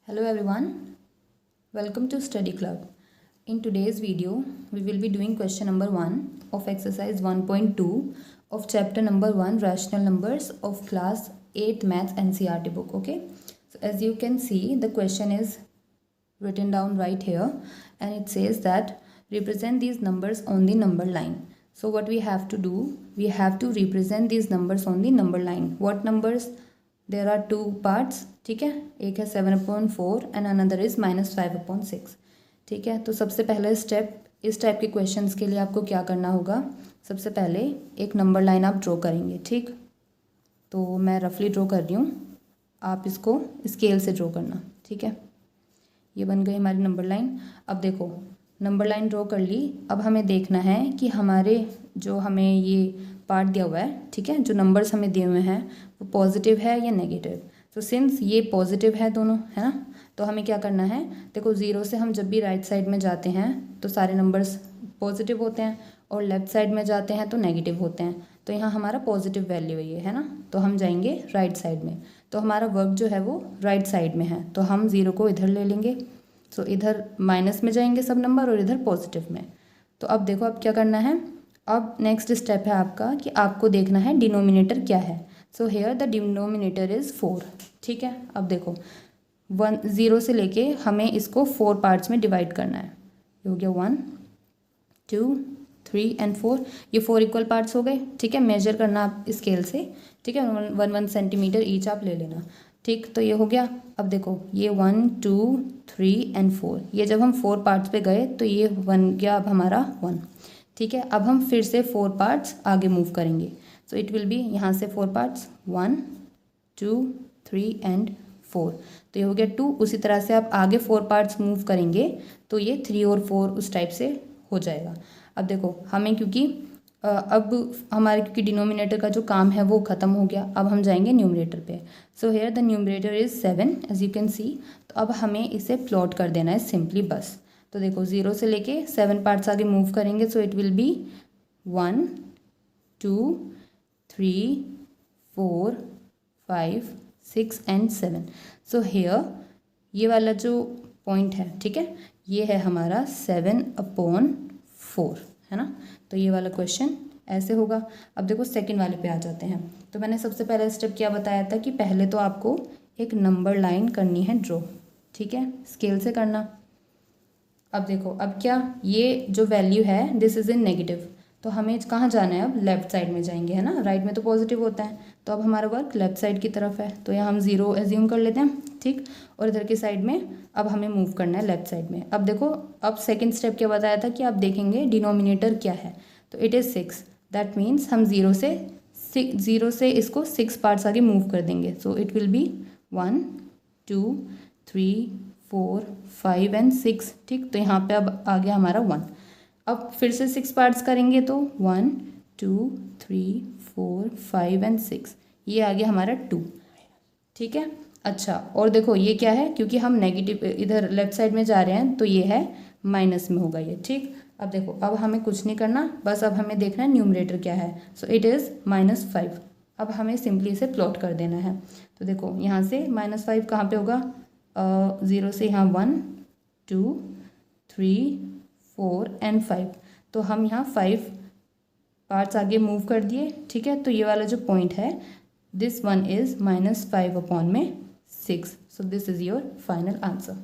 Hello everyone, welcome to Study Club. In today's video, we will be doing question number 1 of exercise 1.2 of chapter number 1 rational numbers of class 8th maths NCERT book. Okay, so as you can see, the question is written down right here and it says that represent these numbers on the number line. So what we have to do, we have to represent these numbers on the number line. What numbers? There are two parts. ठीक है, एक है 7/4 and another is -5/6. ठीक है, तो सबसे पहले step इस टाइप के क्वेश्चंस के लिए आपको क्या करना होगा, सबसे पहले एक नंबर लाइन आप ड्रॉ करेंगे. ठीक, तो मैं रफली ड्रॉ कर रही हूँ, आप इसको स्केल से ड्रॉ करना. ठीक है, ये बन गई हमारी नंबर लाइन. अब देखो नंबर लाइन ड्रॉ कर ली. अब हमें देखना है कि हमारे जो हमें ये पार्ट दिया हुआ है, ठीक है, जो नंबर्स हमें दिए हुए हैं वो पॉजिटिव है या नेगेटिव. तो सिंस ये पॉजिटिव है दोनों, है ना, तो हमें क्या करना है, देखो 0 से हम जब भी राइट साइड में जाते हैं तो सारे नंबर्स पॉजिटिव होते हैं और लेफ्ट साइड में जाते हैं तो नेगेटिव होते हैं. तो यहाँ हमारा पॉजिटिव वैल्यू है ना, तो हम जाएंगे राइट साइड में. तो हमारा वर्क जो है वो राइट साइड में है, तो हम 0 को इधर ले लेंगे. तो इधर माइनस में जाएंगे सब नंबर और इधर पॉजिटिव में. तो अब देखो अब क्या करना है, अब नेक्स्ट स्टेप है आपका कि आपको देखना है डिनोमिनेटर क्या है. सो हेयर द डिनोमिनेटर इज़ 4. ठीक है, अब देखो 0 से लेके हमें इसको 4 पार्ट्स में डिवाइड करना है. ये हो गया 1 2 3 एंड 4. ये 4 इक्वल पार्ट्स हो गए. ठीक है, मेजर करना आप स्केल से. ठीक है, 1 सेंटीमीटर ईच आप ले लेना. ठीक, तो ये हो गया. अब देखो ये 1 2 3 एंड 4, ये जब हम 4 पार्ट्स पे गए तो ये बन गया अब हमारा 1. ठीक है, अब हम फिर से 4 पार्ट्स आगे मूव करेंगे. सो इट विल बी यहाँ से 4 पार्ट्स 1 2 3 एंड 4. तो ये हो गया 2. उसी तरह से आप आगे 4 पार्ट्स मूव करेंगे तो ये 3 और 4 उस टाइप से हो जाएगा. अब देखो हमें क्योंकि अब हमारे क्योंकि डिनोमिनेटर का जो काम है वो ख़त्म हो गया, अब हम जाएंगे न्यूमरेटर पे. So here the numerator is 7 as you can see. तो अब हमें इसे प्लॉट कर देना है सिंपली बस. तो देखो 0 से लेके 7 पार्ट्स आगे मूव करेंगे. So it will be 1 2 3 4 5 6 and 7. So here ये वाला जो पॉइंट है, ठीक है, ये है हमारा 7/4, है ना. तो ये वाला क्वेश्चन ऐसे होगा. अब देखो सेकंड वाले पे आ जाते हैं. तो मैंने सबसे पहला स्टेप क्या बताया था कि पहले तो आपको एक नंबर लाइन करनी है ड्रॉ. ठीक है, स्केल से करना. अब देखो अब क्या, ये जो वैल्यू है दिस इज़ इन नेगेटिव, तो हमें कहाँ जाना है, अब लेफ्ट साइड में जाएंगे, है ना. राइट में तो पॉजिटिव होता है, तो अब हमारा वर्क लेफ्ट साइड की तरफ है. तो यहाँ हम 0 एज्यूम कर लेते हैं. ठीक, और इधर की साइड में अब हमें मूव करना है लेफ्ट साइड में. अब देखो अब सेकंड स्टेप क्या बताया था कि आप देखेंगे डिनोमिनेटर क्या है. तो इट इज़ 6. दैट मीन्स हम 0 से इसको 6 पार्ट्स आगे मूव कर देंगे. So it will be 1 2 3 4 5 and 6. ठीक, तो यहाँ पे अब आ गया हमारा 1. अब फिर से 6 पार्ट्स करेंगे तो 1 2 3 4 5 एंड 6. ये आ गया हमारा 2. ठीक है, अच्छा, और देखो ये क्या है, क्योंकि हम नेगेटिव इधर लेफ्ट साइड में जा रहे हैं तो ये है माइनस में होगा ये. ठीक, अब देखो अब हमें कुछ नहीं करना, बस अब हमें देखना है न्यूमरेटर क्या है. So it is -5. अब हमें सिंपली इसे प्लॉट कर देना है. तो देखो यहाँ से -5 कहाँ पे होगा, 0 से यहाँ 1 2 3 4 एंड 5. तो हम यहाँ 5 पार्ट्स आगे मूव कर दिए. ठीक है, तो ये वाला जो पॉइंट है this one is -5/6. So this is your final answer.